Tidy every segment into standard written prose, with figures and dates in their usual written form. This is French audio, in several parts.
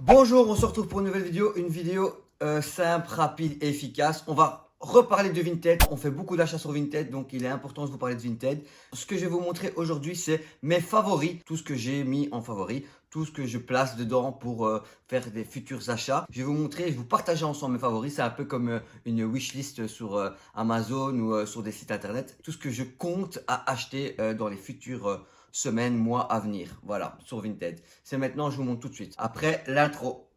Bonjour, on se retrouve pour une nouvelle vidéo, simple, rapide et efficace. On va reparler de Vinted. On fait beaucoup d'achats sur Vinted, donc il est important de vous parler de Vinted. Ce que je vais vous montrer aujourd'hui, c'est mes favoris, tout ce que j'ai mis en favoris, tout ce que je place dedans pour faire des futurs achats. Je vais vous montrer, je vais vous partager ensemble mes favoris. C'est un peu comme une wishlist sur Amazon ou sur des sites internet. Tout ce que je compte à acheter dans les futurs semaines, mois à venir. Voilà, sur Vinted. C'est maintenant, je vous montre tout de suite. Après l'intro.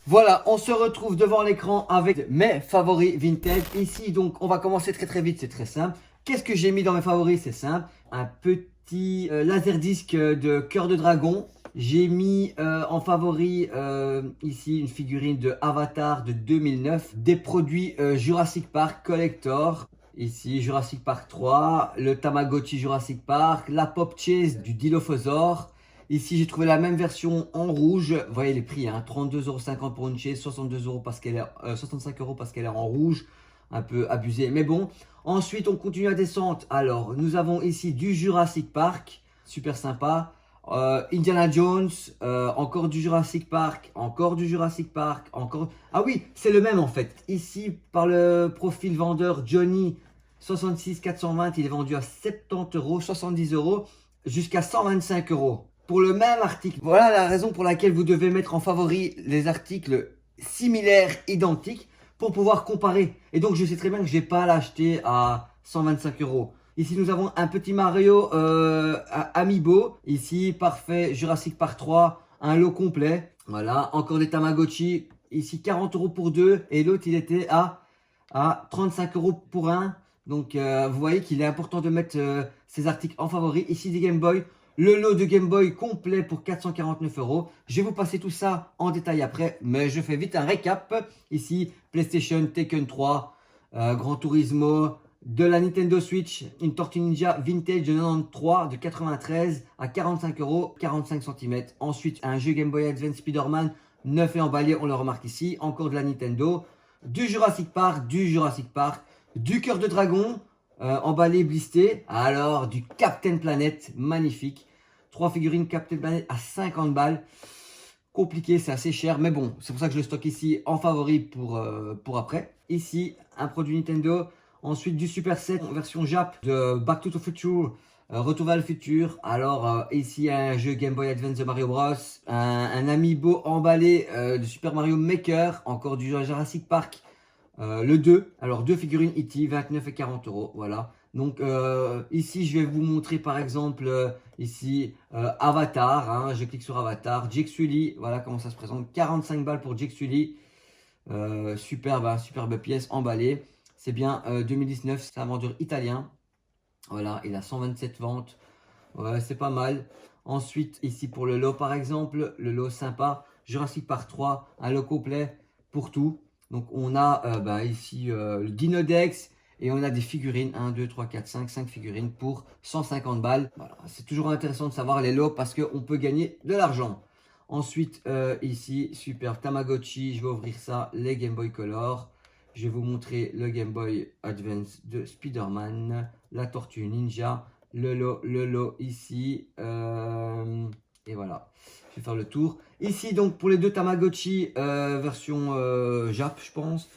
Voilà, on se retrouve devant l'écran avec mes favoris Vinted. Ici, donc, on va commencer très vite, c'est très simple. Qu'est-ce que j'ai mis dans mes favoris? C'est simple. Un petit laserdisc de Cœur de Dragon. J'ai mis en favori ici une figurine de Avatar de 2009. Des produits Jurassic Park Collector. Ici, Jurassic Park 3, le Tamagotchi Jurassic Park, la Pop Chase du Dilophosaure. Ici, j'ai trouvé la même version en rouge. Vous voyez les prix, hein, 32,50 € pour une chaise, 62 € parce qu'elle est, 65 € parce qu'elle est en rouge. Un peu abusé, mais bon. Ensuite, on continue à descendre. Alors, nous avons ici du Jurassic Park, super sympa. Indiana Jones, encore du Jurassic Park, encore du Jurassic Park, encore... Ah oui, c'est le même en fait. Ici, par le profil vendeur Johnny 66 420, il est vendu à 70 €, 70 € jusqu'à 125 € pour le même article. Voilà la raison pour laquelle vous devez mettre en favori les articles similaires, identiques, pour pouvoir comparer. Et donc, je sais très bien que je ne vais pas l'acheter à 125 €. Ici, nous avons un petit Mario Amiibo. Ici, parfait, Jurassic Park 3, un lot complet. Voilà, encore des Tamagotchi. Ici, 40 € pour deux. Et l'autre, il était à 35 € pour un. Donc, vous voyez qu'il est important de mettre ces articles en favori. Ici, des Game Boy. Le lot de Game Boy complet pour 449 €. Je vais vous passer tout ça en détail après, mais je fais vite un récap. Ici, PlayStation, Tekken 3, Gran Turismo, de la Nintendo Switch, une Tortue Ninja Vintage de 93 de 93 à 45 €, 45 cm. Ensuite, un jeu Game Boy Advance Spider-Man, neuf et emballé, on le remarque ici. Encore de la Nintendo, du Jurassic Park, du Cœur de Dragon, emballé, blisté. Alors, du Captain Planet, magnifique. 3 figurines Captain Planet à 50 balles. Compliqué, c'est assez cher, mais bon, c'est pour ça que je le stocke ici en favori pour après. Ici, un produit Nintendo. Ensuite, du Super Set version Jap de Back to the Future, Retour vers le futur. Alors, ici, un jeu Game Boy Advance de Mario Bros. Un Amiibo emballé de Super Mario Maker. Encore du Jurassic Park. Le 2, alors deux figurines E.T, 29 et 40 €, voilà. Donc ici je vais vous montrer par exemple ici Avatar, hein, je clique sur Avatar, Jake Sully, voilà comment ça se présente, 45 balles pour Jake Sully, superbe, hein, superbe pièce emballée, c'est bien 2019, c'est un vendeur italien, voilà, il a 127 ventes, ouais, c'est pas mal. Ensuite ici pour le lot par exemple, le lot sympa, Jurassic Park 3, un lot complet pour tout. Donc on a ici le Dinodex et on a des figurines, 1, 2, 3, 4, 5 figurines pour 150 balles. Voilà, c'est toujours intéressant de savoir les lots parce qu'on peut gagner de l'argent. Ensuite ici, super Tamagotchi, je vais ouvrir ça, les Game Boy Color. Je vais vous montrer le Game Boy Advance de Spider-Man, la Tortue Ninja, le lot ici. Et voilà, je vais faire le tour. Ici, donc, pour les deux Tamagotchi, version Jap, je pense.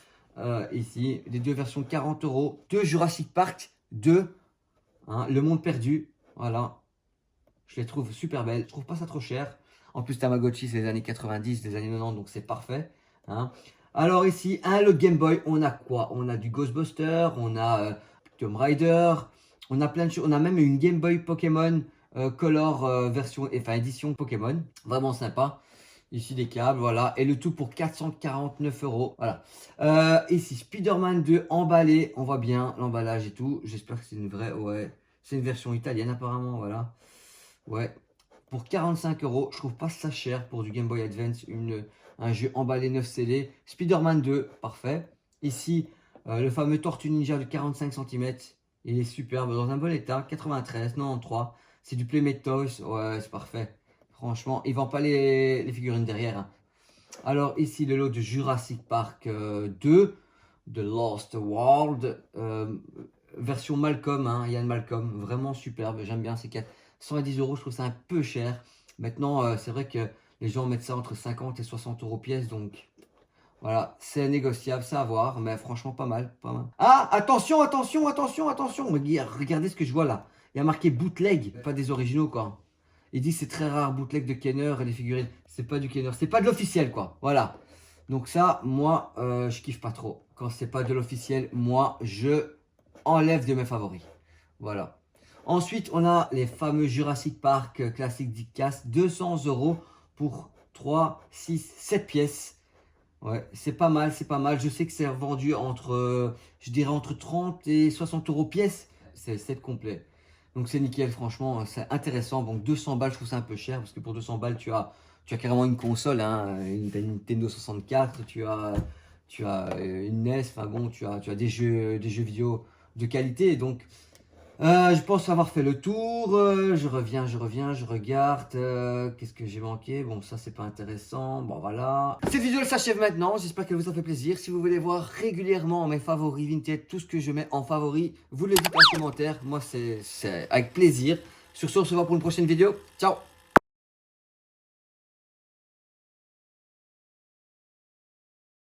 Ici, les deux versions 40 €. Deux Jurassic Park, deux. Hein, Le Monde Perdu. Voilà. Je les trouve super belles. Je trouve pas ça trop cher. En plus, Tamagotchi, c'est les années 90, les années 90, donc c'est parfait. Hein. Alors ici, le Game Boy, on a quoi? On a du Ghostbuster, on a Tomb Raider, on a plein de choses. On a même une Game Boy Pokémon Color version, enfin édition Pokémon. Vraiment sympa. Ici des câbles, voilà. Et le tout pour 449 €. Voilà. Ici, Spider-Man 2 emballé. On voit bien l'emballage et tout. J'espère que c'est une vraie, ouais. C'est une version italienne apparemment, voilà. Ouais. Pour 45 €, je trouve pas ça cher pour du Game Boy Advance, un jeu emballé 9 CD. Spider-Man 2, parfait. Ici, le fameux Tortue Ninja de 45 cm. Il est superbe, dans un bon état. 93, 93. C'est du Playmate Toys, ouais, c'est parfait. Franchement, ils vendent pas les figurines derrière. Hein. Alors ici, le lot de Jurassic Park 2, The Lost World, version Malcolm, hein, Ian Malcolm, vraiment superbe, j'aime bien, c'est 110 euros, je trouve ça un peu cher. Maintenant, c'est vrai que les gens mettent ça entre 50 et 60 euros pièce, donc voilà, c'est négociable, c'est à voir, mais franchement pas mal, pas mal. Ah, attention, attention, attention, attention, regardez ce que je vois là, il y a marqué bootleg, pas des originaux quoi. Il dit c'est très rare, bootleg de Kenner et les figurines. C'est pas du Kenner, c'est pas de l'officiel quoi. Voilà. Donc ça, moi, je kiffe pas trop. Quand c'est pas de l'officiel, moi, je enlève de mes favoris. Voilà. Ensuite, on a les fameux Jurassic Park classique Diecast. 200 euros pour 3, 6, 7 pièces. Ouais, c'est pas mal, c'est pas mal. Je sais que c'est vendu entre, je dirais entre 30 et 60 euros pièce. C'est le set complet. Donc c'est nickel, franchement, c'est intéressant. Donc 200 balles, je trouve ça un peu cher parce que pour 200 balles, tu as carrément une console, hein, une Nintendo 64, tu as une NES, enfin bon, tu as des jeux vidéo de qualité. Donc je pense avoir fait le tour. Je reviens, je regarde. Qu'est-ce que j'ai manqué? Bon, ça, c'est pas intéressant. Bon, voilà. Cette vidéo, elle s'achève maintenant. J'espère qu'elle vous a fait plaisir. Si vous voulez voir régulièrement mes favoris vintage, tout ce que je mets en favoris, vous le dites en commentaire. Moi, c'est avec plaisir. Sur ce, on se voit pour une prochaine vidéo. Ciao!